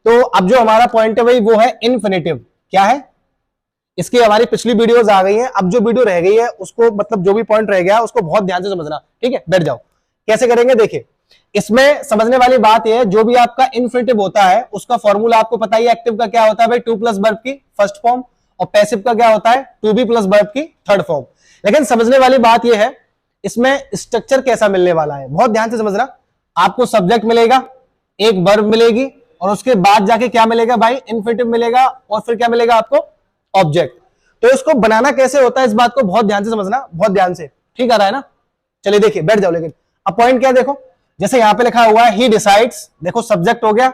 तो अब जो हमारा पॉइंट है भाई वो है इन्फिनेटिव। क्या है? इसकी हमारी पिछली वीडियोस आ गई हैं, अब जो वीडियो रह गई है उसको मतलब जो भी पॉइंट रह गया उसको बहुत ध्यान से समझना, ठीक है? बैठ जाओ। कैसे करेंगे देखिए, इसमें समझने वाली बात यह है जो भी आपका इन्फिनेटिव होता है उसका फॉर्मूला आपको पता ही है। एक्टिव का क्या होता है भाई? टू प्लस वर्ब की फर्स्ट फॉर्म, और पैसिव का क्या होता है? टू बी प्लस वर्ब की थर्ड फॉर्म। लेकिन समझने वाली बात यह है इसमें स्ट्रक्चर कैसा मिलने वाला है, बहुत ध्यान से समझना। आपको सब्जेक्ट मिलेगा, एक वर्ब मिलेगी, और उसके बाद जाके क्या मिलेगा भाई? इन्फिनेटिव मिलेगा, और फिर क्या मिलेगा आपको? ऑब्जेक्ट। तो इसको बनाना कैसे होता है इस बात को बहुत ध्यान से समझना, बहुत ध्यान से। ठीक आ रहा है ना? चलिए देखिए, बैठ जाओ। लेकिन अब पॉइंट क्या देखो, जैसे यहां पे लिखा हुआ है ही डिसाइड्स, देखो सब्जेक्ट हो गया,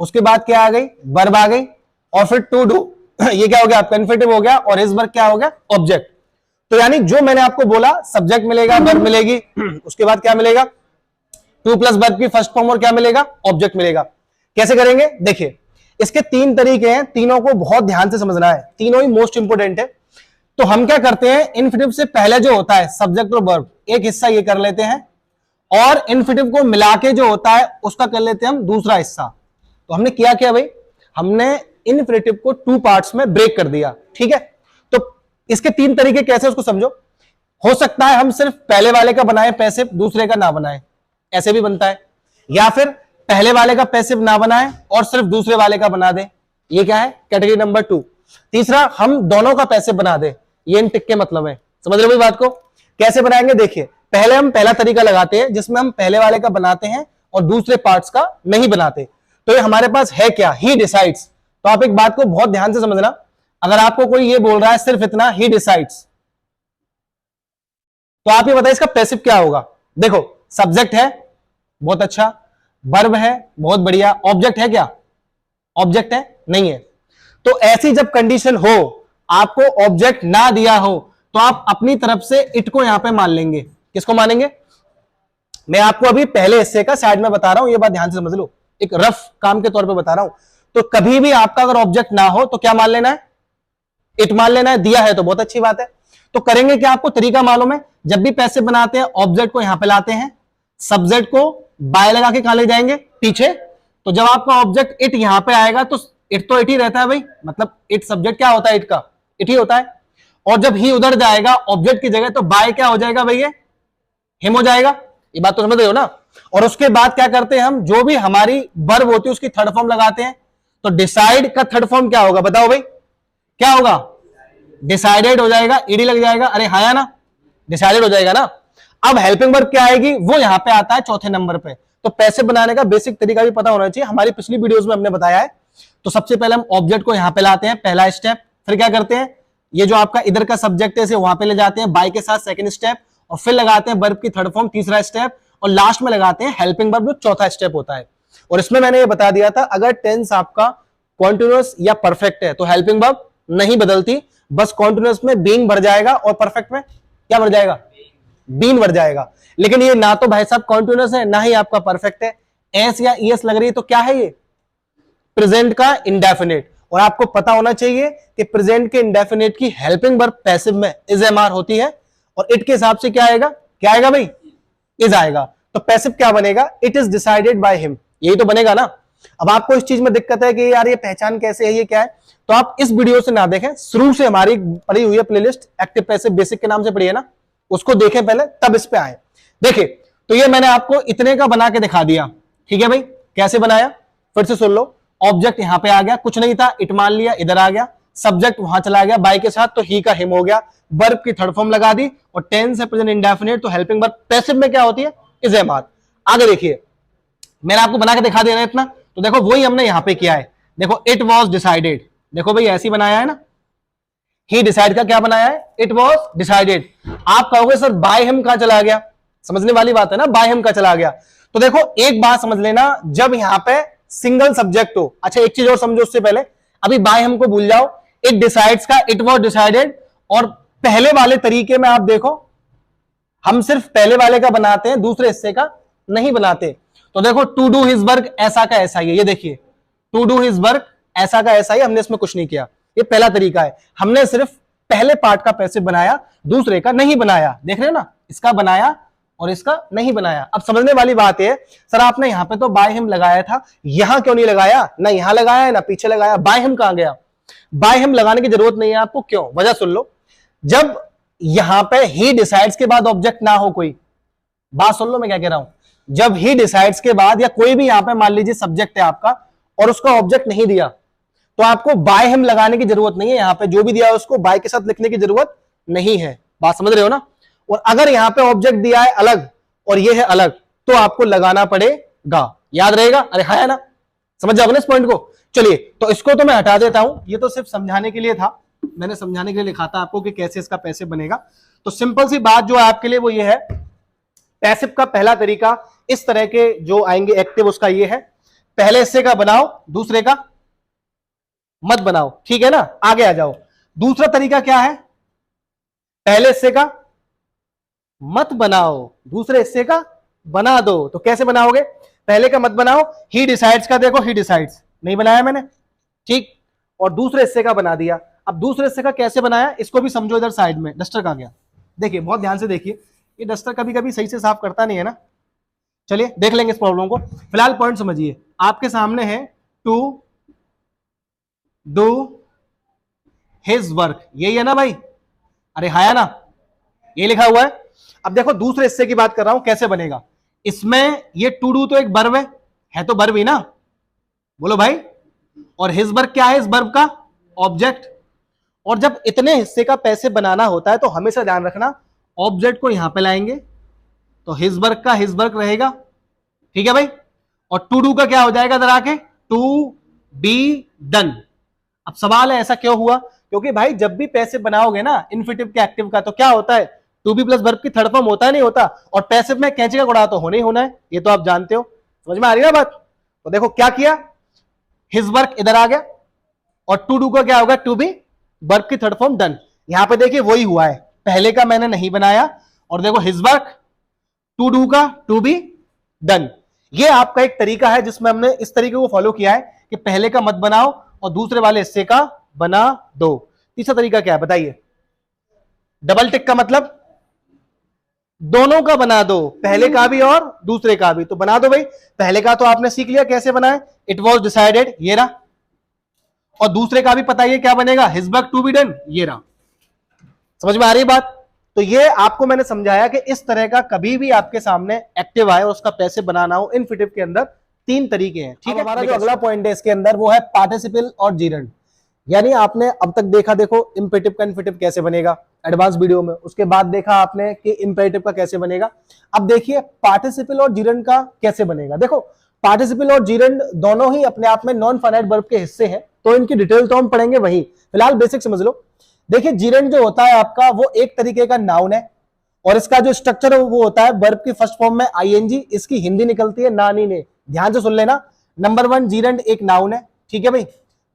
उसके बाद क्या आ गई? वर्ब आ गई, और फिर टू डू ये क्या हो गया आपका? इन्फिनेटिव हो गया, और हिज वर्ब क्या हो गया? ऑब्जेक्ट। तो यानी जो मैंने आपको बोला, सब्जेक्ट मिलेगा, वर्ब मिलेगी, उसके बाद क्या मिलेगा? टू प्लस वर्ब की फर्स्ट फॉर्म, और क्या मिलेगा? ऑब्जेक्ट मिलेगा। कैसे करेंगे देखिए, इसके तीन तरीके हैं, तीनों को बहुत ध्यान से समझना है, तीनों ही मोस्ट इंपोर्टेंट है। तो हम क्या करते हैं, इन्फिनेटिव से पहले जो होता है सब्जेक्ट और वर्ब, एक हिस्सा ये कर लेते हैं, और इन्फिनेटिव को मिला के जो होता है उसका कर लेते हैं हम दूसरा हिस्सा। तो हमने किया क्या भाई? हमने इन्फिनेटिव को टू पार्ट्स में ब्रेक कर दिया, ठीक है? तो इसके तीन तरीके कैसे उसको समझो। हो सकता है हम सिर्फ पहले वाले का बनाए पैसिव, दूसरे का ना बनाए, ऐसे भी बनता है। या फिर पहले वाले का पैसिव ना बनाए और सिर्फ दूसरे वाले का बना दे, ये क्या है? Category number 2। तीसरा, हम दोनों का पैसिव बना दे, ये इन टिक के मतलब है। समझ रहे हो बात को? कैसे बनाएंगे देखिए, पहले हम पहला तरीका लगाते हैं जिसमें हम पहले वाले का बनाते हैं और दूसरे पार्ट्स का नहीं बनाते। तो ये हमारे पास है क्या? He decides. तो आप एक बात को बहुत ध्यान से समझना, अगर आपको कोई ये बोल रहा है सिर्फ इतना ही डिसाइड्स, तो आप ये बताइए इसका पैसिव क्या होगा? देखो, सब्जेक्ट है, बहुत अच्छा, वर्ब है, बहुत बढ़िया, ऑब्जेक्ट है क्या? ऑब्जेक्ट है? नहीं है। तो ऐसी जब कंडीशन हो, आपको ऑब्जेक्ट ना दिया हो, तो आप अपनी तरफ से इट को यहां पे मान लेंगे। किसको मानेंगे? मैं आपको अभी पहले हिस्से का साइड में बता रहा हूं, ये बात ध्यान से समझ लो, एक रफ काम के तौर पे बता रहा हूं। तो कभी भी आपका अगर ऑब्जेक्ट ना हो तो क्या मान लेना है? इट मान लेना है। दिया है तो बहुत अच्छी बात है। तो करेंगे क्या? आपको तरीका मालूम है, जब भी पैसिव बनाते हैं ऑब्जेक्ट को यहां पे लाते हैं, सब्जेक्ट को बाय लगा के कहां ले जाएंगे? पीछे। तो जब आपका ऑब्जेक्ट इट यहां पे आएगा तो इट ही रहता है भाई, मतलब इट सब्जेक्ट क्या होता है? इट का इट ही होता है। और जब ही उधर जाएगा ऑब्जेक्ट की जगह, तो बाय क्या हो जाएगा भाई? ये हिम हो जाएगा। ये बात तो समझ रहे हो ना? और उसके बाद क्या करते हैं हम, जो भी हमारी वर्ब होती है उसकी थर्ड फॉर्म लगाते हैं। तो डिसाइड का थर्ड फॉर्म क्या होगा बताओ भाई? क्या होगा? डिसाइडेड हो जाएगा, ईडी लग जाएगा, अरे हाँ या ना? डिसाइडेड हो जाएगा ना। अब हेल्पिंग वर्ब क्या आएगी? वो यहां पे आता है चौथे नंबर पे। तो पैसिव बनाने का बेसिक तरीका भी पता होना चाहिए, हमारी पिछली वीडियोस में हमने बताया है। तो सबसे पहले हम ऑब्जेक्ट को यहां पे लाते हैं, पहला स्टेप। फिर क्या करते हैं, ये जो आपका इधर का सब्जेक्ट है इसे वहां पे ले जाते हैं बाय के साथ, सेकंड स्टेप। और फिर लगाते हैं वर्ब की थर्ड फॉर्म, तीसरा स्टेप। और लास्ट में लगाते हैं हेल्पिंग वर्ब, जो चौथा स्टेप होता है। और इसमें मैंने ये बता दिया था, अगर टेंस आपका कॉन्टिन्यूअस या परफेक्ट है तो हेल्पिंग वर्ब नहीं बदलती, बस कॉन्टिन्यूअस में बीइंग भर जाएगा और परफेक्ट में क्या भर जाएगा? बीन भर जाएगा। लेकिन ये ना तो भाई साहब कॉन्टिन्यूअस है, ना ही आपका परफेक्ट है, एस या ईएस लग रही है, तो क्या है ये? प्रेजेंट का इंडेफिनिट। और आपको पता होना चाहिए कि प्रेजेंट के इंडेफिनिट की हेल्पिंग वर्ब पैसिव में इज एम आर होती है, और इट के हिसाब से क्या आएगा? क्या आएगा भाई? इज आएगा। तो पैसिव क्या बनेगा? It is decided by him, यही तो बनेगा ना। अब आपको इस चीज में दिक्कत है कि यार ये पहचान कैसे है, ये क्या है, तो आप इस वीडियो से ना देखें, शुरू से हमारी पड़ी हुई है प्लेलिस्ट एक्टिव पैसिव बेसिक के नाम से पढ़ी है ना, उसको देखें पहले, तब इस पे आए। देखिए, तो ये मैंने आपको इतने का बना के दिखा दिया, ठीक है भाई? कैसे बनाया फिर से सुन लो। ऑब्जेक्ट यहां पे आ गया, कुछ नहीं था, इट मान लिया, इधर आ गया, सब्जेक्ट वहां चला गया बाय के साथ, तो ही का हिम हो गया, वर्ब की थर्ड फॉर्म लगा दी, और टेंस है प्रेजेंट इंडेफिनिट, तो हेल्पिंग वर्ब पैसिव में क्या होती है? Is am are. आगे देखिए, मैंने आपको बना के दिखा दिया इतना, तो देखो वही हमने यहां पे किया है। देखो, इट वॉज डिसाइडेड, देखो भाई ऐसी बनाया है ना। ही डिसाइड का क्या बनाया है? It was decided. आप कहोगे सर बाय हिम कहां चला गया? समझने वाली बात है ना, बाय हिम का चला गया। तो देखो एक बात समझ लेना, जब यहां पे सिंगल सब्जेक्ट हो, अच्छा एक चीज और समझो उससे पहले, अभी बाय हिम को भूल जाओ, इट डिसाइड्स का इट वॉज डिसाइडेड। और पहले वाले तरीके में आप देखो, हम सिर्फ पहले वाले का बनाते हैं, दूसरे हिस्से का नहीं बनाते। तो देखो, टू डू हिज वर्क ऐसा का ऐसा ही है, ये देखिए, टू डू हिज वर्क ऐसा का ऐसा ही, हमने इसमें कुछ नहीं किया। ये पहला तरीका है, हमने सिर्फ पहले पार्ट का पैसिव बनाया, दूसरे का नहीं बनाया। देख रहे हो ना, इसका बनाया और इसका नहीं बनाया। अब समझने वाली बात है, सर आपने यहां पे तो बाय हिम लगाया था, यहां क्यों नहीं लगाया? ना यहां लगाया है ना पीछे लगाया, बाय हिम कहां गया? बाय हिम लगाने की जरूरत नहीं है आपको। क्यों? वजह सुन लो। जब यहां पे ही डिसाइड्स के बाद ऑब्जेक्ट ना हो, कोई बात सुन लो मैं क्या कह रहा हूं। जब ही डिसाइड्स के बाद या कोई भी यहां पे मान लीजिए सब्जेक्ट है आपका और उसका ऑब्जेक्ट नहीं दिया, तो आपको बाय हिम लगाने की जरूरत नहीं है। यहां पे जो भी दिया है उसको बाय के साथ लिखने की जरूरत नहीं है। बात समझ रहे हो ना? और अगर यहां पे ऑब्जेक्ट दिया है अलग और ये है अलग, तो आपको लगाना पड़ेगा। याद रहेगा? अरे हाँ है ना? समझ जाओगे ना इस पॉइंट को? चलिए, तो इसको तो मैं हटा देता हूं, ये तो सिर्फ समझाने के लिए था, मैंने समझाने के लिए लिखा था आपको कि कैसे इसका पैसिव बनेगा। तो सिंपल सी बात जो है आपके लिए वो ये है, पैसिव का पहला तरीका इस तरह के जो आएंगे एक्टिव, उसका ये है, पहले हिस्से का बनाओ, दूसरे का मत बनाओ। ठीक है ना? आगे आ जाओ। दूसरा तरीका क्या है? पहले हिस्से का मत बनाओ, दूसरे हिस्से का बना दो। तो कैसे बनाओगे? पहले का मत बनाओ, ही डिसाइड्स का देखो, ही डिसाइड्स नहीं बनाया मैंने, ठीक, और दूसरे हिस्से का बना दिया। अब दूसरे हिस्से का कैसे बनाया इसको भी समझो। इधर साइड में डस्टर कहां गया? देखिए, बहुत ध्यान से देखिए, ये डस्टर कभी कभी सही से साफ करता नहीं है ना। चलिए देख लेंगे इस प्रॉब्लम को। फिलहाल पॉइंट समझिए, आपके सामने है टू डू हिज वर्क, यही है ना भाई? अरे हाँ ना, ये लिखा हुआ है। अब देखो दूसरे हिस्से की बात कर रहा हूं, कैसे बनेगा। इसमें ये टू डू तो एक वर्ब है तो वर्ब ही ना, बोलो भाई। और हिज वर्क क्या है? इस वर्ब का ऑब्जेक्ट। और जब इतने हिस्से का पैसे बनाना होता है तो हमेशा ध्यान रखना, ऑब्जेक्ट को यहां पे लाएंगे तो हिज वर्क का हिज वर्क रहेगा, ठीक है भाई। और टू डू का क्या हो जाएगा इधर आके? To be done. अब सवाल है ऐसा क्यों हुआ? क्योंकि भाई जब भी पैसिव बनाओगे ना इन्फिनिटिव के एक्टिव का, तो क्या होता है? टू बी प्लस वर्ब की थर्ड फॉर्म होता है, नहीं होता? और पैसिव में कैंची का गुणा तो होना ही होना है, ये तो आप जानते हो। समझ में आ रही है बात? तो देखो क्या किया, हिज वर्क इधर आ गया और टू डू का क्या होगा? टू बी वर्ब की थर्ड फॉर्म डन। यहां पे देखिए वही हुआ है, पहले का मैंने नहीं बनाया और देखो हिज वर्क, टू डू का टू बी डन। ये आपका एक तरीका है जिसमें हमने इस तरीके को फॉलो किया है कि पहले का मत बनाओ और दूसरे वाले हिस्से का बना दो। तीसरा तरीका क्या है बताइए? डबल टिक का मतलब दोनों का बना दो, पहले का भी और दूसरे का भी। तो बना दो भाई, पहले का तो आपने सीख लिया कैसे बनाए, इट वॉज डिसाइडेड, ये रहा। और दूसरे का भी पता है क्या बनेगा, his work to be done, ये रहा। समझ में आ रही बात? तो ये आपको मैंने समझाया कि इस तरह का कभी भी आपके सामने एक्टिव आए और उसका पैसे बनाना हो इन्फिनिटिव के अंदर, तीन तरीके हैं। ठीक है, हमारा जो अगला पॉइंट है इसके अंदर वो है पार्टिसिपल और जीरंड। यानी आपने अब तक देखा, देखो इंपेरेटिव का इन्फिनिटिव कैसे बनेगा एडवांस वीडियो में, उसके बाद देखा आपने कि इंपेरेटिव का कैसे बनेगा। अब देखिए पार्टिसिपल और जीरंड का कैसे बनेगा। देखो पार्टिसिपल और जीरंड दोनों ही अपने आप में नॉन फाइनाइट वर्ब के हिस्से हैं, तो इनकी डिटेल तो हम पढ़ेंगे वहीं, फिलहाल बेसिक समझ लो। देखिए जीरंड जो होता है आपका वो एक तरीके का नाउन है और इसका जो स्ट्रक्चर है वो होता है वर्ब की फर्स्ट फॉर्म में आईएनजी, इसकी हिंदी निकलती है नानी ने। ध्यान से सुन लेना। नंबर 1 जीरंड एक नाउन है, ठीक है भाई।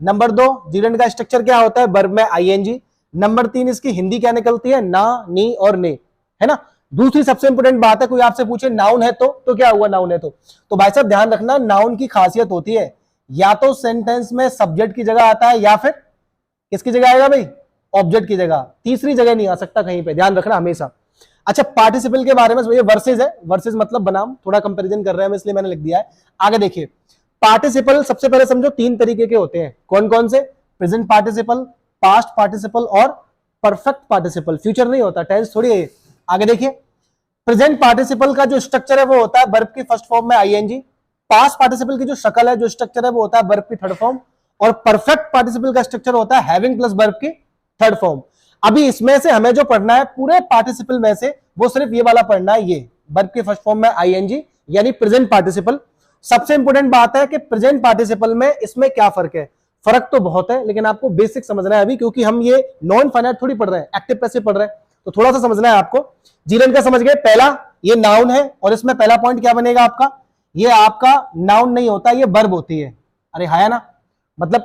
नंबर 2 जीरंड का स्ट्रक्चर क्या होता है? वर्ब में आईएनजी। नंबर 3 इसकी हिंदी क्या निकलती है? ना, नी और ने, है ना। दूसरी सबसे इंपोर्टेंट बात है, कोई आपसे पूछे नाउन है तो क्या हुआ नाउन है तो भाई साहब ध्यान रखना, नाउन की खासियत होती है या तो सेंटेंस में सब्जेक्ट की जगह आता है या फिर किसकी जगह आएगा भाई? ऑब्जेक्ट की जगह, तीसरी जगह नहीं आ सकता कहीं पे, ध्यान रखना हमेशा। अच्छा पार्टिसिपल के बारे में, ये वर्सेज है, वर्सेज मतलब बनाम, थोड़ा कंपैरिजन कर रहे हैं इसलिए मैंने लिख दिया है। आगे देखिए पार्टिसिपल सबसे पहले समझो तीन तरीके के होते हैं। कौन कौन से? प्रेजेंट पार्टिसिपल, पास्ट पार्टिसिपल और परफेक्ट पार्टिसिपल। फ्यूचर नहीं होता, टेंस थोड़ी है। आगे देखिए प्रेजेंट पार्टिसिपल का जो स्ट्रक्चर है वो होता है वर्ब की फर्स्ट फॉर्म में आईएनजी। पास्ट पार्टिसिपल की जो शक्ल है, जो स्ट्रक्चर है वो होता है वर्ब की थर्ड फॉर्म। और परफेक्ट पार्टिसिपल का स्ट्रक्चर होता है हैविंग प्लस वर्ब की थर्ड फॉर्म। अभी इसमें से हमें जो पढ़ना है पूरे पार्टिसिपल में से, वो सिर्फ ये वाला पढ़ना है, ये वर्ब के फर्स्ट फॉर्म में आईएनजी यानी प्रेजेंट पार्टिसिपल। सबसे इंपोर्टेंट बात है कि प्रेजेंट पार्टिसिपल में इसमें क्या फर्क है। फर्क तो बहुत है लेकिन आपको बेसिक समझना है अभी, क्योंकि हम ये नॉन फाइनाइट थोड़ी पढ़ रहे हैं, एक्टिव पैसिव पढ़ रहे हैं, तो थोड़ा सा समझना है आपको। जीरंड का समझ गए, पहला ये नाउन है और इसमें पहला पॉइंट क्या बनेगा आपका? ये आपका नाउन नहीं होता, ये वर्ब होती है। अरे हाया ना, मतलब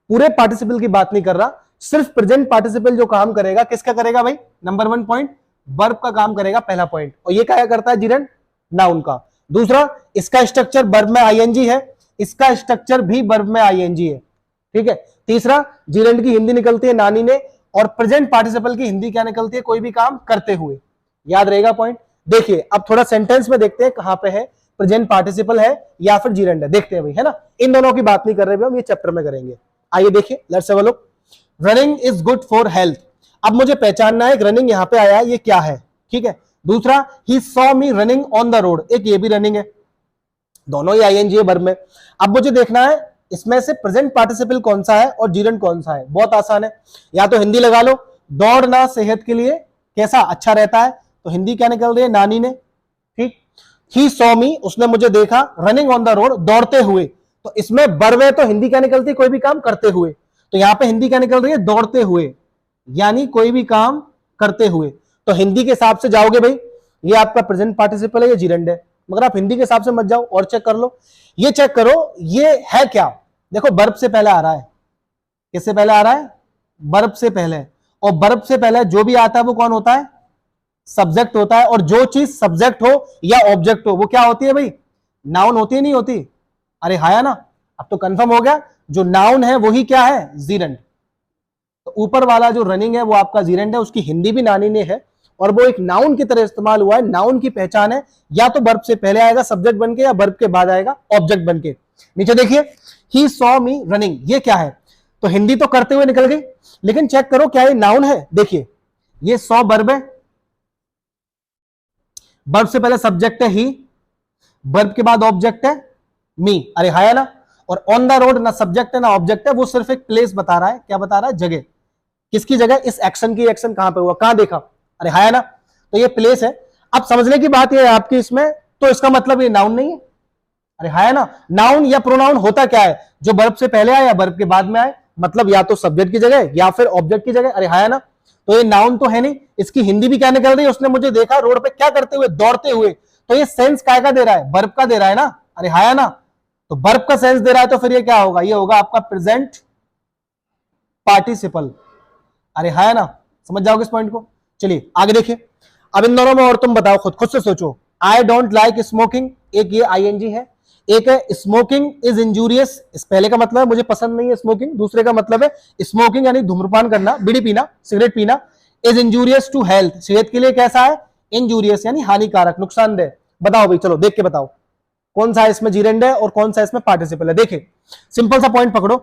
पूरे पार्टिसिपल की बात नहीं कर रहा, सिर्फ प्रेजेंट पार्टिसिपल जो काम करेगा किसका करेगा भाई? नंबर 1 पॉइंट वर्ब का काम करेगा, पहला पॉइंट। और ये क्या करता है जीरंड? नाउन का। दूसरा इसका स्ट्रक्चर वर्ब में आईएनजी है, इसका स्ट्रक्चर भी वर्ब में आईएनजी है, ठीक है। तीसरा जीरंड की हिंदी निकलती है नानी ने और प्रेजेंट पार्टिसिपल की हिंदी क्या निकलती है? कोई भी काम करते हुए। याद रहेगा पॉइंट। देखिए अब थोड़ा सेंटेंस में देखते हैं कहां पे है प्रेजेंट पार्टिसिपल है या फिर जीरेंड है, देखते हैं भाई, है ना। इन दोनों की बात नहीं कर रहे हम, ये चैप्टर में करेंगे। आइए देखिए, let's have a look. Running is good for health. अब मुझे पहचानना है रनिंग यहां पे आया है, ये क्या है, ठीक है। दूसरा, he saw me running on the road, एक ये भी रनिंग है, दोनों ही आईएनजी है वर्ब में। अब मुझे देखना है इसमें से प्रेजेंट पार्टिसिपल कौन सा है और जीरेंड कौन सा है। बहुत आसान है, या तो हिंदी लगा लो, दौड़ना सेहत के लिए कैसा अच्छा रहता है, तो हिंदी क्या निकल रही है, नानी ने, ठीक। ही सॉ मी, उसने मुझे देखा, रनिंग ऑन द रोड, दौड़ते हुए, तो इसमें वर्ब है तो हिंदी क्या निकलती है, कोई भी काम करते हुए। तो यहां पे हिंदी क्या निकल रही है, दौड़ते हुए, यानी कोई भी काम करते हुए। तो हिंदी के हिसाब से जाओगे भाई, ये आपका प्रेजेंट पार्टिसिपल है, ये जीरेंड है, मगर आप हिंदी के हिसाब से मत जाओ और चेक कर लो। ये चेक करो ये है क्या, देखो वर्ब से पहले आ रहा है, किससे पहले आ रहा है, वर्ब से पहले, और वर्ब से पहले जो भी आता है वो कौन होता है, सब्जेक्ट होता है। और जो चीज सब्जेक्ट हो या ऑब्जेक्ट हो वो क्या होती है भाई, नाउन होती है, नहीं होती। अरे हाया ना, अब तो कंफर्म हो गया, जो नाउन है वही क्या है, जीरेंड। तो ऊपर वाला जो रनिंग है वो आपका जीरेंड है, उसकी हिंदी भी नानी ने है, और वो एक नाउन की तरह इस्तेमाल हुआ है। नाउन की पहचान है, या तो वर्ब से पहले आएगा सब्जेक्ट बनके, या वर्ब के बाद आएगा ऑब्जेक्ट बनके। नीचे देखिए, ही सॉ मी रनिंग, ये क्या है, तो हिंदी तो करते हुए निकल गई, लेकिन चेक करो क्या ये नाउन है। देखिए ये सॉ वर्ब है, वर्ब से पहले सब्जेक्ट है ही, वर्ब के बाद ऑब्जेक्ट है मी, अरे हाया ना। और ऑन द रोड ना सब्जेक्ट है ना ऑब्जेक्ट है, वो सिर्फ एक प्लेस बता रहा है, क्या बता रहा है, जगह। किसकी जगह, इस एक्शन की, एक्शन कहां पे हुआ, कहां देखा, अरे हाया ना, तो ये प्लेस है। अब समझने की बात ये है आपकी इसमें, तो इसका मतलब ये नाउन नहीं है, अरे हाया ना। नाउन या प्रोनाउन होता क्या है, जो वर्ब से पहले आए या वर्ब के बाद में आए, मतलब या तो सब्जेक्ट की जगह या फिर ऑब्जेक्ट की जगह, अरे हाया ना। तो ये नाउन तो है नहीं, इसकी हिंदी भी क्या निकल रही है, उसने मुझे देखा रोड पे क्या करते हुए, दौड़ते हुए, तो ये सेंस काय का दे रहा है, वर्ब का दे रहा है ना, अरे हाया ना। तो वर्ब का सेंस दे रहा है, तो फिर ये क्या होगा, ये होगा आपका प्रेजेंट पार्टिसिपल, अरे हाया ना। समझ जाओगे इस पॉइंट को। चलिए आगे देखिए, अब इन दोनों में और तुम बताओ, खुद से सोचो। आई डोंट लाइक स्मोकिंग, एक ये आईएनजी है, एक है स्मोकिंग इज इंजूरियस, इस पहले का मतलब है मुझे पसंद नहीं है स्मोकिंग, दूसरे का मतलब है स्मोकिंग यानी धूम्रपान करना, बीड़ी पीना, सिगरेट पीना। इज इंजूरियस टू हेल्थ, सेहत के लिए कैसा है, इंजूरियस यानी हानिकारक, नुकसानदेह। बताओ भाई, चलो देख के बताओ कौन सा इसमें जीरेंड है और कौन सा इसमें पार्टिसिपल है। देखिए सिंपल सा पॉइंट पकड़ो,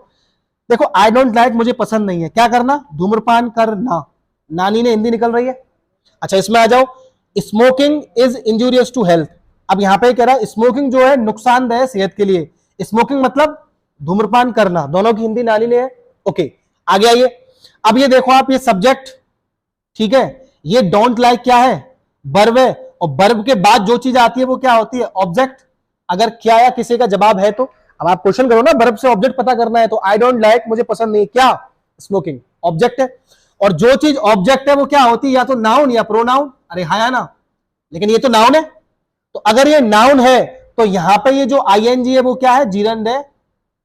देखो आई डोंट लाइक मुझे पसंद नहीं है, क्या करना, धूम्रपान करना, नानी ने हिंदी निकल रही है। अच्छा इसमें आ जाओ, smoking is injurious to health, अब यहां पे कह रहा है स्मोकिंग जो है नुकसानदेह है सेहत के लिए, स्मोकिंग मतलब धूम्रपान करना, दोनों की हिंदी नानी ने है। ओके आगे आइए, अब ये देखो आप, ये सब्जेक्ट, ठीक है, ये डोंट लाइक क्या है, वर्ब है, और वर्ब के बाद जो चीज आती है वो क्या होती है, ऑब्जेक्ट। अगर क्या या किसी का जवाब है तो अब आप क्वेश्चन करो ना, वर्ब से ऑब्जेक्ट पता करना है, तो आई डोंट लाइक मुझे पसंद नहीं, क्या, स्मोकिंग, ऑब्जेक्ट है। और जो चीज ऑब्जेक्ट है वो क्या होती है, या तो नाउन या प्रोनाउन, अरे हाया ना, लेकिन ये तो नाउन है। तो अगर ये नाउन है तो यहां पे ये जो आईएनजी है वो क्या है, जीरेंड है,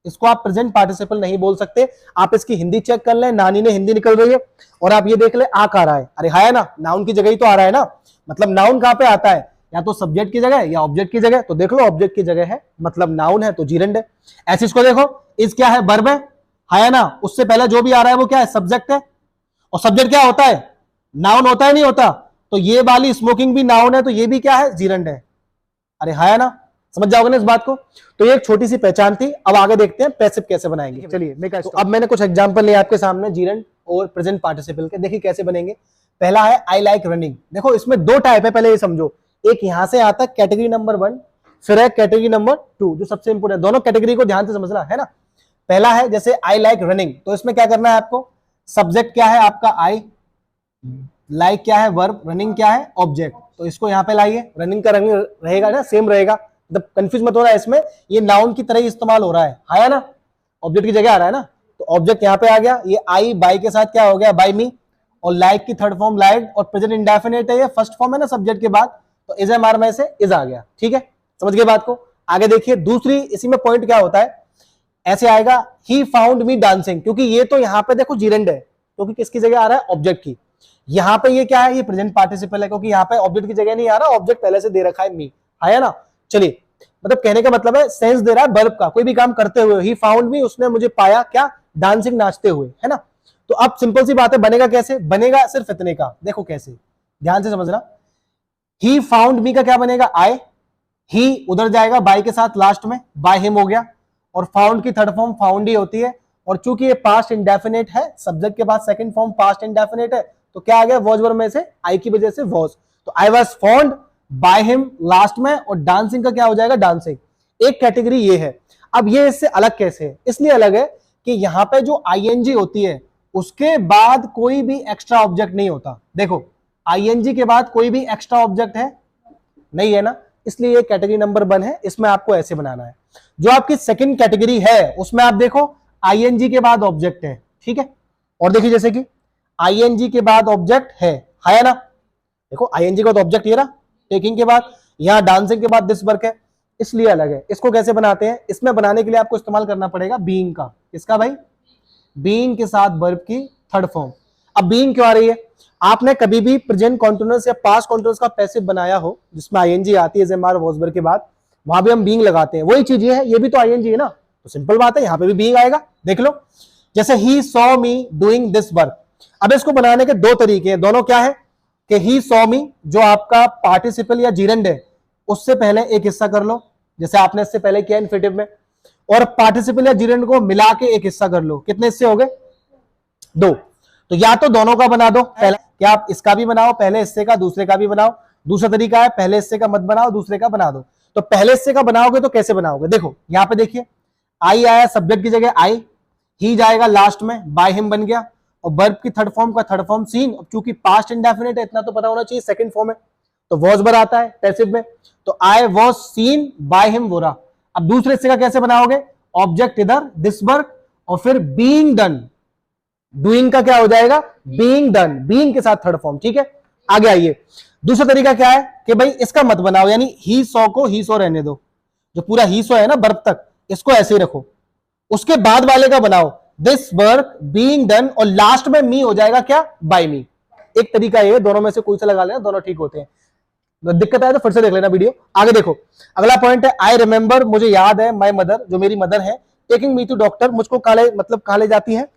इसको आप प्रेजेंट पार्टिसिपल नहीं बोल सकते। आप इसकी हिंदी चेक कर लें, नानी ने हिंदी निकल रही है, और आप ये देख ले आ कहां रहा है, अरे हाया ना, नाउन की जगह ही तो आ रहा है ना, मतलब नाउन कहां पे आता है, या तो सब्जेक्ट की जगह या ऑब्जेक्ट की जगह, तो देख लो ऑब्जेक्ट की जगह है मतलब नाउन है, तो जीरेंड है। ऐसे इसको देखो, इस क्या है, वर्ब है, हाया ना, उससे पहले जो भी आ रहा है वो क्या है, सब्जेक्ट है, और सब्जेक्ट क्या होता है, नाउन होता है नहीं होता, तो ये वाली स्मोकिंग भी नाउन है, तो ये भी क्या है, जीरेंड है, अरे हाया ना। समझ जाओगे ना इस बात को। तो ये एक छोटी सी पहचान थी, अब आगे देखते हैं पैसिव कैसे बनाएंगे। चलिए तो अब मैंने कुछ एग्जांपल लिया आपके सामने जीरेंड और प्रेजेंट पार्टिसिपल के, देखिए कैसे बनेंगे। पहला है आई लाइक रनिंग, देखो इसमें दो टाइप है, पहले ये समझो, एक यहां से आता है कैटेगरी नंबर 1, फिर है कैटेगरी नंबर 2 जो सबसे इंपोर्टेंट, दोनों कैटेगरी को ध्यान से समझना है ना। पहला है जैसे आई लाइक रनिंग, तो इसमें क्या करना है आपको, सब्जेक्ट क्या है आपका आई, लाइक क्या है वर्ब, रनिंग क्या है ऑब्जेक्ट, तो इसको यहां पे लाइए, रनिंग का रनिंग रहेगा ना, सेम रहेगा, मतलब कंफ्यूज मत होना है इसमें, ये नाउन की तरह ही इस्तेमाल हो रहा है, आया ना, ऑब्जेक्ट की जगह आ रहा है ना, तो ऑब्जेक्ट यहां पे आ गया, ये आई बाई के साथ क्या हो गया, बाई मी, और लाइक की थर्ड फॉर्म लाइक, और प्रेजेंट इंडेफिनिट है, ये फर्स्ट फॉर्म है ना सब्जेक्ट के बाद, तो इज एम आर में से इज आ गया, ठीक है, समझ गए बात को। आगे देखिए दूसरी, इसी में पॉइंट क्या होता है, ऐसे आएगा ही फाउंड मी डांसिंग, क्योंकि ये तो यहां पे देखो जीरेंड है, क्योंकि किसकी जगह आ रहा है, ऑब्जेक्ट की, यहां पे ये क्या है, ये प्रेजेंट पार्टिसिपल है, क्योंकि यहां पे ऑब्जेक्ट की जगह नहीं आ रहा, ऑब्जेक्ट पहले से दे रखा है मी, आया ना। चलिए मतलब कहने का मतलब है सेंस दे रहा है वर्ब का, कोई भी काम करते हुए, ही फाउंड मी, उसने मुझे पाया, क्या, डांसिंग, नाचते हुए, है ना। तो अब सिंपल सी बात है, बनेगा कैसे, बनेगा सिर्फ इतने का, देखो कैसे, ध्यान से समझना, ही फाउंड मी का क्या बनेगा, आई, ही उधर जाएगा बाय के साथ लास्ट में, बाय हिम हो गया, और फाउंड की थर्ड फॉर्म फाउंड ही होती है, और चूंकि ये पास्ट इंडेफिनेट है, सब्जेक्ट के बाद सेकंड फॉर्म पास्ट इंडेफिनेट है, तो क्या आ गया, वॉज वर्ब में से आई की वजह से वॉज, तो I was found by him last में, और डांसिंग का क्या हो जाएगा, डांसिंग। एक कैटेगरी ये है। अब ये इससे अलग कैसे है, इसलिए अलग है कि यहां पे जो आईएनजी होती है उसके बाद कोई भी एक्स्ट्रा ऑब्जेक्ट नहीं होता। देखो आईएनजी के बाद कोई भी एक्स्ट्रा ऑब्जेक्ट है नहीं है ना, इसलिए ये कैटेगरी नंबर 1 है, इसमें आपको ऐसे बनाना है। जो आपकी सेकंड कैटेगरी है उसमें आप देखो आईएनजी के बाद ऑब्जेक्ट है, ठीक है, और देखिए जैसे कि आईएनजी के बाद ऑब्जेक्ट है ना, देखो आईएनजी का तो ऑब्जेक्ट ये रहा, टेकिंग के बाद, यहां डांसिंग के बाद दिस वर्क है, इसलिए अलग है। इसको कैसे बनाते हैं, इसमें बनाने के लिए आपको इस्तेमाल करना पड़ेगा बीइंग का। किसका भाई, बीइंग के साथ वर्ब की थर्ड फॉर्म। अब बीइंग क्यों आ रही है, आपने कभी भी प्रेजेंट कॉन्टिन्यूअस या पास्ट कॉन्टिन्यूअस का पैसिव बनाया हो जिसमें आईएनजी आती है एमआर वॉज वर्ब के बाद, वहां भी हम बीइंग लगाते हैं, वही चीज ये भी तो आईएनजी है ना, तो सिंपल बात है, यहां पे भी बीइंग आएगा। देख लो जैसे he saw me doing this work. अब इसको बनाने के दो तरीके हैं, दोनों क्या है कि ही सॉ मी जो आपका पार्टिसिपल या जीरंड है उससे पहले एक हिस्सा कर लो, जैसे आपने इससे पहले किया इन्फिनेटिव में, और पार्टिसिपल या जीरंड को मिला के एक हिस्सा कर लो। कितने हिस्से हो गए, 2। तो या तो दोनों का बना दो, पहले क्या आप इसका भी बनाओ पहले हिस्से का, दूसरे का भी बनाओ। दूसरा तरीका है पहले हिस्से का मत बनाओ, दूसरे का बना दो। तो पहले हिस्से का बनाओगे तो कैसे बनाओगे, देखो यहां पे देखिए आई आया सब्जेक्ट की जगह आई, ही जाएगा लास्ट में, बाय हिम बन गया, और वर्ब की थर्ड फॉर्म का थर्ड फॉर्म सीन। चूंकि पास्ट इंडेफिनिट है इतना तो पता होना चाहिए, सेकंड फॉर्म है तो वॉज बर आता है पैसिव में, तो I was seen by him वो रहा। अब दूसरे हिस्से का कैसे बनाओगे, ऑब्जेक्ट इधर दिस वर्क, और फिर बीइंग डन, डूइंग का क्या हो जाएगा, बीइंग डन, बीइंग के साथ थर्ड फॉर्म, ठीक है। आगे आइए, दूसरा तरीका क्या है कि भाई इसका मत बनाओ, यानी ही सॉ को ही सॉ रहने दो, जो पूरा ही सॉ है ना वर्ब तक, इसको ऐसे ही रखो, उसके बाद वाले का बनाओ दिस वर्क बीइंग डन, और लास्ट में मी हो जाएगा क्या, बाय मी। एक तरीका ये, दोनों में से कोई सा लगा लेना, दोनों ठीक होते हैं। दिक्कत आए तो फिर से देख लेना वीडियो। आगे देखो अगला पॉइंट है आई रिमेंबर, मुझे याद है, माय मदर जो मेरी मदर है, टेकिंग मी टू डॉक्टर, मुझको कहाँ ले जाती है,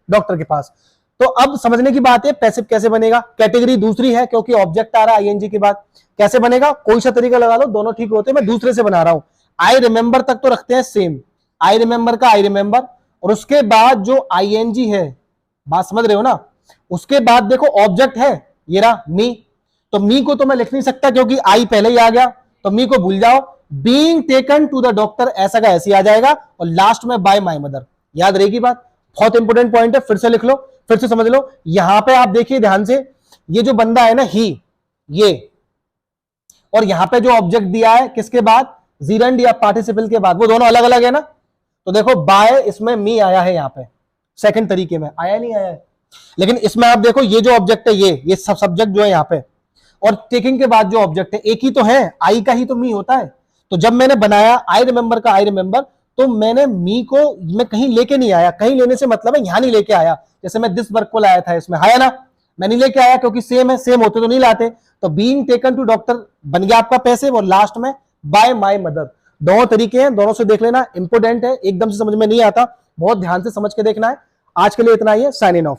डॉक्टर के पास। तो अब समझने की बात है पैसिव कैसे बनेगा, कैटेगरी दूसरी है क्योंकि ऑब्जेक्ट आ रहा है आईएनजी के बाद, कैसे बनेगा, कोई सा तरीका लगा लो, दोनों ठीक होते हैं। मैं दूसरे से बना रहा हूं, आई रिमेंबर तक तो रखते हैं सेम, आई रिमेंबर का आई रिमेंबर, और उसके बाद जो आईएनजी है, बात समझ रहे हो ना, उसके बाद देखो ऑब्जेक्ट है ये रहा मी, तो मी को तो मैं लिख नहीं सकता क्योंकि आई पहले ही आ गया, तो मी को भूल जाओ, being taken to the doctor ऐसा का ऐसे आ जाएगा, और लास्ट में बाय माय मदर। याद रहेगी बात, बहुत इंपोर्टेंट पॉइंट है, फिर से लिख लो, फिर से समझ लो। यहां पे आप देखिए ध्यान से, ये जो बंदा है ना ही, ये, और यहां पे जो ऑब्जेक्ट दिया है किसके बाद, जीरंड या पार्टिसिपल के बाद, वो दोनों अलग अलग है ना। तो देखो बाय इसमें मी आया है, यहां पे सेकंड तरीके में आया नहीं आया है, लेकिन इसमें आप देखो ये जो ऑब्जेक्ट है ये सब सब्जेक्ट जो है यहां पे, और टेकिंग के बाद जो ऑब्जेक्ट है एक ही तो है, आई का ही तो मी होता है। तो जब मैंने बनाया आई रिमेंबर का आई रिमेंबर, तो मैंने मी को मैं कहीं लेके नहीं आया, कहीं लेने से मतलब है यहां नहीं लेके आया, जैसे मैं दिस वर्क को लाया था इसमें, है ना, मैं नहीं लेके आया क्योंकि सेम है, सेम होते तो नहीं लाते। तो बीइंग टेकन टू डॉक्टर बन गया आपका पैसिव, और लास्ट में बाय माय मदर। दोनों तरीके हैं, दोनों से देख लेना, इंपोर्टेंट है, एकदम से समझ में नहीं आता, बहुत ध्यान से समझ के देखना है। आज के लिए इतना ही है, साइन इन ऑफ।